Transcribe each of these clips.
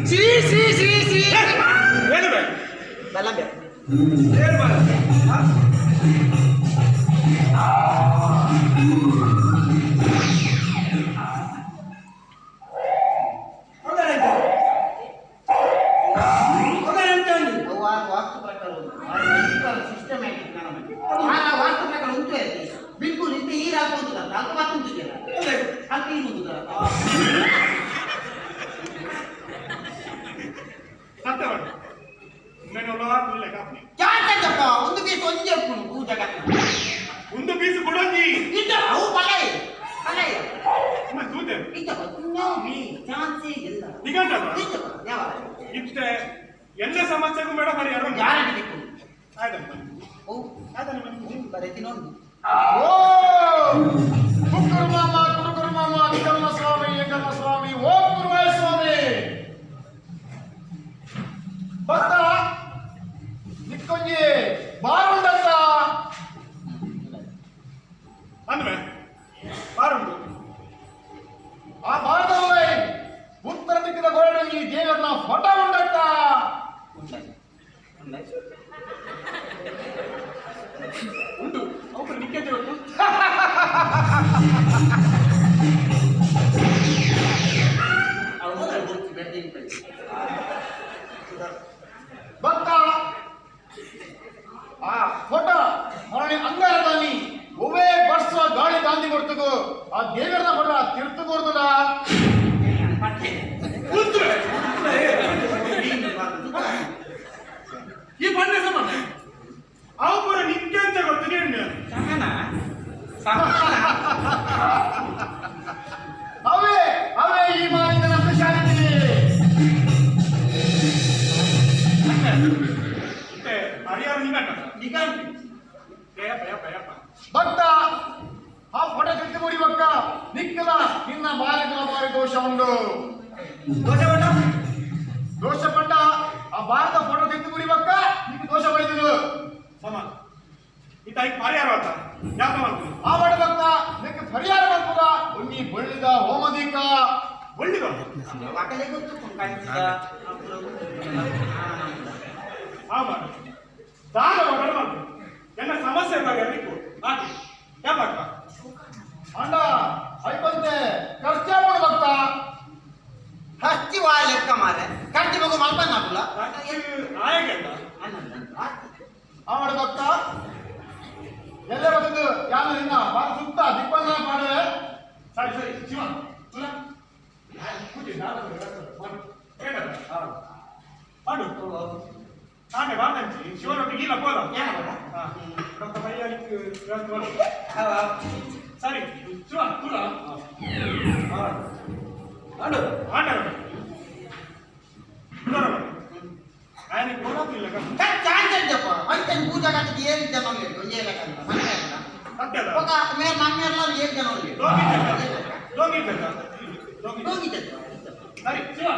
C C C C ಏನು ಬೇಕು? ಬೆಲ್ಲ ಬೇಕು. ಏನು ಬೇಡ? ವಾಸ್ತು ಪ್ರಕಾರ ಸಿಸ್ಟಮ್ಯಾಟಿಕ್ ವಾಸ್ತು ಪ್ರಕಾರ ಉಂಟು ಬಿಲ್ಕುಲ್ ಇಂತ ಈ ಹಾಕುವುದು ಅಲ್ಪ ಮಾತು ಉಂಟಿದೆಯಲ್ಲ ಅಲ್ಪ ಈ ಮುಂದುದಲ್ಲ ಸತ್ಯ ಮಾಡಿ ಚಾಚಪ್ಪ ಒಂದು ಪೀಸ್ ಒಂದೇ ಪೂಜಾ ಒಂದು ಪೀಸ್ ಕೊಡೋಂಗಿ ಇದ್ದ ಅವು ಪಲಾಯ ಪಲಾಯ ತೂತೆ ಚಾನ್ಸೇ ಇಲ್ಲ ಇತ್ತೆ ಎಲ್ಲ ಸಮಸ್ಯೆಗೂ ಮೇಡಮ್ ಬರೀ ಯಾರು ಗ್ಯಾರಂಟಿ ಆಯ್ತಂತ ಬರೀತಿ ನೋಡಿ ಕುರುಗುರು ಮಾಮ ನಿಗಮ ಸ್ವಾಮಿ ಓಂ ಗುರುವೇ ಸ್ವಾಮಿ ಭಕ್ತ ನಿಕ್ಕೊಂಜಿ ಬಾರುಂಡಂತ ಅಂದ್ರೆ ಬಾರುಂಡು ಆ ಭಾರತವೇ ಉತ್ತರ ದಿಕ್ಕಿನ ಗೋರಡು ಈ ದೇವರನ್ನ ಫೋಟೋ ಉಂಡಂತ ಉಂಟು ಅವ್ರು ನಿಕ್ಕಂತೆ ಉಂಟು ಭಕ್ತ ಆ ಫೋಟೋ ಮರಣಿ ಅಂಗಾರದಾನಿ ಒವೇ ವರ್ಷ ಗಾಳಿ ಗಾಂಧಿ ಕೊಡ್ತಗೋ ಆ ದೇವರನ್ನ ಫೋಟೋ ತಿರ್ತು ಕೊಡ್ತದ ಈ ಬಂಡೆ ಸಂಬಂಧ ಅವು ಪೂರ ನಿಕ್ಕಂತ ಗೊತ್ತು ನೀನು ಅವೇ ಅವೇ ಈ ಮಾಲಿನ ಸ್ಪೆಷಾಲಿಟಿ ಹರಿಯಾರ ನಿಗಂಟ ಭಕ್ತ ಆ ಫೋಟೋ ತಿರ್ತು ಕೊಡಿ ಭಕ್ತ ನಿಕ್ಕಲ ನಿನ್ನ ಬಾರಿ ದೋಷ ಉಂಟು ದೋಷ ಪಂಡ ಆ ಭಾರತ ಫೋಟೋ ತೆಗೆದು ಕೊಡಿ ಭಕ್ತ ನಿಮ್ಗೆ ದೋಷ ಬೈದಿರು ಸಮ ಈತ ಈಗ ಪರಿಹಾರ ಆತ ಯಾಕ ಮಾಡ್ತೀನಿ ಆ ಬಡ ಭಕ್ತ ನಿಕ್ಕೆ ಪರಿಹಾರ ಮಾಡ್ಬೋದ ಉನ್ನಿ ಬಳ್ಳಿದ ಹೋಮದೀಕ ಒಳ್ಳಿದ ಮಕ್ಕಳೇ ಗೊತ್ತು ಆ ಮಾಡ ದಾನ ಮಗಳು ಮಾಡ್ತೀನಿ ಎಲ್ಲ ಸಮಸ್ಯೆ ಬಗೆಹರಿಕು ಹಾಕಿ ಯಾಕ ಅಂಡ ಐಪಂತೆ ಖರ್ಚಾ ಮಾಡ ಭಕ್ತ ಹಸ್ತಿ ವಾ ಲೆಕ್ಕ ಮಾರೆ ಕಟ್ಟಿ ಮಗು ಮಲ್ಪನ್ ಹಾಕುಲ್ಲ ನಾಯಕ ಆ ಬಡ ಭಕ್ತ ಎಲ್ಲ ಬಂದು ಯಾರು ನಿನ್ನ ಬಾರ ಸುತ್ತ ದಿಪ್ಪನ್ನ ಮಾಡೆ ಸರಿ ಸರಿ ಶಿವ ಮಾಡು ನಾನೇ ಬಾಂಧಿ ಶಿವನೊಟ್ಟಿಗೆ ಇಲ್ಲ ಹೋದ ಡಾಕ್ಟರ್ ಬೈಯಾಲಿಕ್ಕೆ ಸರಿ ಶಿವ ತುಲ ಮಾಡು ಮಾಡು ఆయన కోడపిల్ల ಚಾನ್ಸಪ್ಪ ಮತ್ತೆ ಪೂಜಾ ಕಟ್ಟಿಗೆ ಏಳು ಜನ ಒಂದೇ ಲೆಕ್ಕ ಸತ್ಯದ ఒక మేము నమ్మేర్లో ఏం జనం లేదు సరే శివ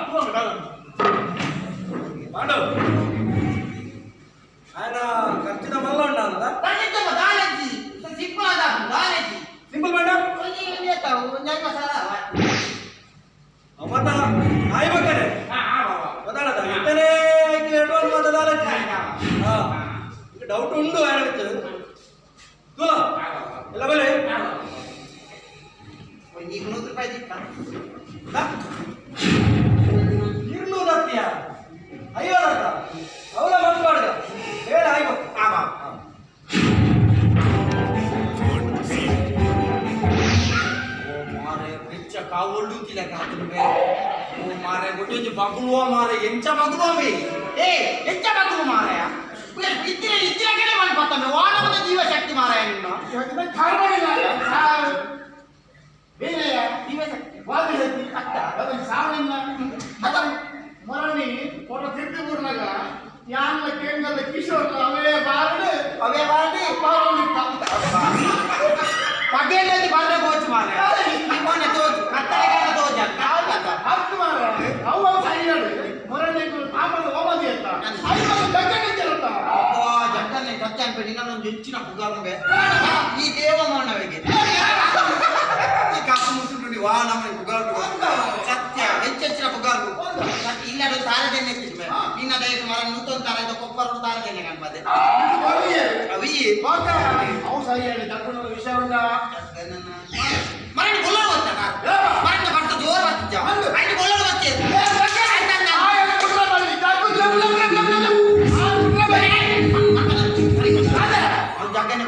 మాడు ఆయన ఖర్చున వల్ల ఉన్నాను సింపుల్ మేడం ಮತ್ತ ಆಯ್ಬೇಕಾರೆ ಗೊತ್ತಾಗದ ಎಂಟನೇ ಅಡ್ವಾನ್ಸ್ ಮಾತಾಡ ಡೌಟ್ ಉಂಡು ಹೇಳಕ್ಕೆ ತುಲ ಎಲ್ಲ ಬಲೆ ಇರ್ನೂರು ಹತ್ತಿಯ ಐವತ್ತ ಅವಳ ಮಾತಾಡ ಹೇಳ ಆಯ್ಬೇಕು ಕಾವೊಳ್ಳು ತಿಲಕ ಓ ಮಾರೆ ಗೊತ್ತು ಬಗುಳುವ ಮಾರೆ ಎಂಚ ಬಗುಳುವೆ ಏ ಎಂಚ ಬಗುಳು ಮಾರಾಯ ಇತ್ತಿನ ಕಡೆ ಮಾಡಿ ಬರ್ತವೆ ವಾನವನ ಜೀವಶಕ್ತಿ ಮಾರಾಯ ನಿನ್ನ ಜೀವಶಕ್ತಿ ವಾದಿಶಕ್ತಿ ಅದ ಸಾವಿನ ಅದ ಮರಣಿ ಫೋಟೋ ತಿರ್ತಿಪುರ್ನಾಗ ಯಾನ್ಲ ಕೇಂದ್ರದ ಕಿಶೋರ್ ಅವೇ ಬಾರಡು ಪಗೇಲಿ ಬಂದ್ರೆ ಗೋಚು ಮಾರಾಯ ಇವನ ತೋಚು ಕತ್ತಲೆಗಾರ ತೋಜ ಹತ್ತು ಮಾರ ಅವ ಸೈಯಡು ಮರಣಿ ಆಮದು ಹೋಮದಿ ಅಂತ ಐವತ್ತು ಜಗ್ಗನಿಂತಿರುತ್ತ ಜಗ್ಗನ್ನೇ ಕಚ್ಚ ಅನ್ಬೇಡಿ ನಾನೊಂದು ಹೆಚ್ಚಿನ ಪುಗಾರುಂಬೆ ಈ ದೇವಮಾನವಿಗೆ ಈ ಕಪ್ಪು ಮುಸುಂಡು ವಾ ನಮಗೆ ಪುಗಾರು ಸತ್ಯ ಹೆಚ್ಚೆಚ್ಚಿನ ಪುಗಾರು ಇಲ್ಲದ ಪದೆ ಬರ್ರಿ. ಅವಿ ಬಾಕ ಅವು ಸರಿ ಹೇಳಿ ತಕೊಂಡು ವಿಷಯ ಉಂಟಾ ಮರಣ ಕೊಲ್ಲೋಡು ಬರ್ತಾನ ಮರಣ ಬರ್ತ ಜೋರ್ ಬರ್ತಿದ್ದ ಆಯ್ತು ಕೊಲ್ಲೋಡು ಬರ್ತೀಯ ಜಗ್ಗನೆ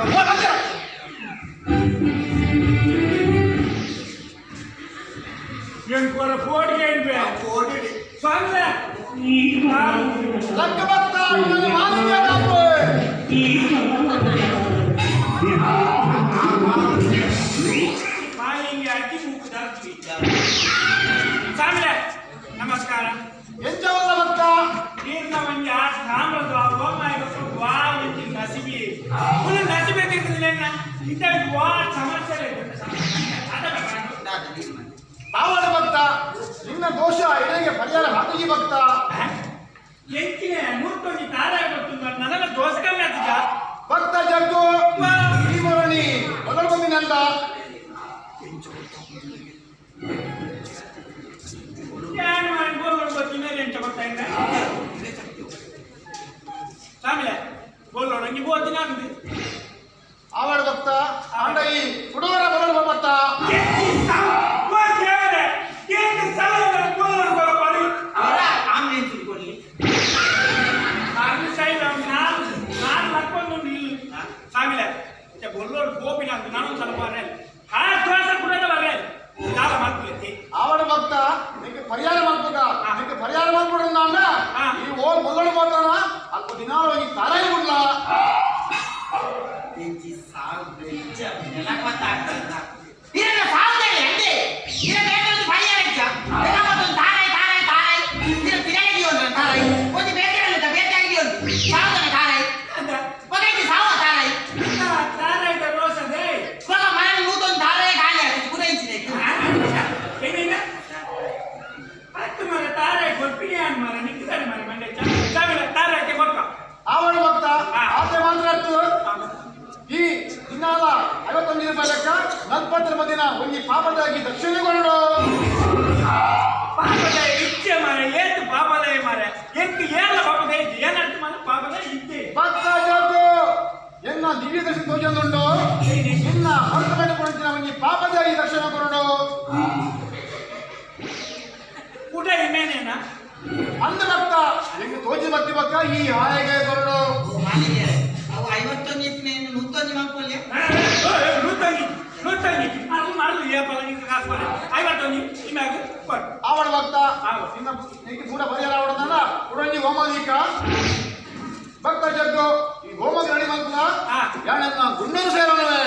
ಏನು ಕೊರ ಕೋಡಿ ಏನು ಬೇ ಕೋಡಿ ಸ್ವಾಮಿ ಲಕ್ಕ ಭಕ್ತ ನನ್ನ ಮಾಲಿನ್ಯ ತಪ್ಪು. ಮಾಲಿಂಗಿ ಅಡ್ಡಿ ಮೂಕು ದಾರ್ತಿ ಸ್ವಾಮಿ ನಮಸ್ಕಾರ ಎಂಚವಲ್ಲ ಭಕ್ತ ನೀರ್ನ ಮಂದಿ ಆ ಸಾಮ್ರದ ಗೋಮಾಯಿ ವಾ ಒಂಜಿ ನಸಿಬಿ ಪುನಃ ನಸಿಬೇಕಿರ್ತದಿಲ್ಲ ಇದ್ದಾಗ ವಾ ಸಮಸ್ಯೆ ತಾವಡ ಭಕ್ತ ನಿನ್ನ ದೋಷ ಇದಕ್ಕೆ ಪರಿಹಾರ ಹಾಕಿ ಭಕ್ತ. ಎಂಚಿನ ನೂಟೊಂದು ತಾರಾಯ ಗೊತ್ತು ನನಗೆ ದೋಷ ಕಮ್ಮಿ ಆಗ್ತದ ಭಕ್ತ ಜಗ್ಗು ಈ ಮರಣಿ ಮೊದಲು ಬಂದಿನಂದ ಏನು ಮಾಡಿ ಬೋಲ್ ಗೊತ್ತಿನ ಎಂಟ ಗೊತ್ತಾಯಿಲ್ಲ ಸ್ವಾಮಿಲೆ ಬೋಲ್ ನಂಗೆ ಬೋದಿನ ಅಂದಿ ಆವಡ ಭಕ್ತ ಆಂಡ ಈ ಹುಡುಗರ ಮೊದಲು ಭಕ್ತ ಆಮ್ಲೇನ್ ತಿಳ್ಕೊಳ್ಳಿ ಸ್ವಾಮಿಲೆ ಬೋಲ್ಲೋಡು ಗೋಪಿನ ಅಂತ ನಾನು ಸ್ವಲ್ಪ ಆ ದೋಷ ಕೂಡ ಯಾವ ಮಾಡ್ಕೊಳ್ಳಿ ಆವಡ ಭಕ್ತ ನಿಂಗೆ ಪರಿಹಾರ ಮಾಡ್ಬೇಕ ನಿಂಗೆ ಪರಿಹಾರ ಮಾಡ್ಬಿಡ್ರ ನಾನ ಈ ಓ ಮೊದಲು ಮಾತಾಡ ಅಲ್ಪ ದಿನ ಹೋಗಿ ತಾರಾಯಿ ಬಿಡ್ಲ ಎಂಚಿ ಸಾವು ಬೆಚ್ಚ ನೆಲಪತ್ತಾಗ್ತದ ಇರನ ಸಾವುದಲ್ಲಿ ಅಂದೆ ಇರ ಬೇಕಂತ ಪರಿಹಾರ ಇಚ್ಚ ಬೇಕಂತ ತಾರಾಯಿ ತಾರಾಯಿ ತಾರಾಯಿ ಇರ ತಿರಗಿ ಒಂದು ತಾರಾಯಿ ಒಂದು ಬೇಕಂತ ಬೇಕಂಗಿ ಒಂದು ಸಾವುದನ ತಾರಾಯಿ ಪಗೈತಿ ಸಾವ ತಾರಾಯಿ ತಾರಾಯ್ತ ರೋಸದೆ ಕೊಲ ಮನೆ ನೂತೊಂದು ತಾರಾಯಿ ಗಾಳಿ ಆಗ್ತದೆ ಕುದೈಸಿದೆ ಏನೇನ ಹತ್ತು ಮರ ತಾರಾಯ ಗೊತ್ತಿಗೆ ಅನ್ ಮರ ನಿಂತಿದ್ದಾನೆ ಮರ ಮಂಡೆ ಸ್ವಾಮಿಲೆ ತಾರಾಯಕ್ಕೆ ಗೊತ್ತ ಆವಡ ಭಕ್ತ ಆದ್ರೆ ಮಾತ್ರ ಅರ್ಥ ಈ ದಿನಾಲ 51 ರೂಪಾಯಿ ಲೆಕ್ಕ 40 ಮದಿನ ಒಂದು ಪಾಪದಾಗಿ ದಕ್ಷಿಣೆಗೊಂಡು ಪಾಪದ ಇಚ್ಛೆ ಮರ ಏತು ಪಾಪದ ಮರ ಎಂಟು ಏಳ ಪಾಪದ ಇಚ್ಛೆ ಏನಂತ ಮರ ಪಾಪದ ಇಚ್ಛೆ ಭಕ್ತ ಜೋಗು ಎನ್ನ ದಿವ್ಯ ದರ್ಶನ ತೋಜೊಂದುಂಡು ನಿನ್ನ ಹೊರತುಪಡಿನ ಕೊಡುತ್ತಿನ ಒಂದು ಪಾಪದಾಗಿ ದಕ್ಷಿಣೆಗೊಂಡು ಊಟ ಇನ್ನೇನೇನ ಅಂದ ಭಕ್ತ ನಿಂಗೆ ತೋಜಿ ಭಕ್ತಿ ಭಕ್ತ ಈ ಆಯಗೆ ಕೊರಡು ಮಾಲಿಗೆ ಅವು 51 ಇತ್ತಿನ 100 ಮಾಡ್ಕೊಳ್ಳಿ ನೂತಂಗಿ ಅದು ಮಾಡಲು ಏಪಲ್ಲ ನಿಂಗೆ ಕಾಸು ಮಾಡಿ 51 ಇನ್ನಾಗ ಕೊಟ್ಟು ಆವಡ ಭಕ್ತ ನಿನ್ನ ನಿಂಗೆ ಕೂಡ ಪರಿಹಾರ ಆವಡದಲ್ಲ ಉಡಂಜಿ ಹೋಮದೀಕ ಭಕ್ತ ಜಗ್ಗು ಈ ಹೋಮದ ರೆಡಿ ಮಾಡ್ಕಲ್ಲ ಯಾಣನ್ನ ಗುಂಡೂರು ಸೇರೋಣವೇ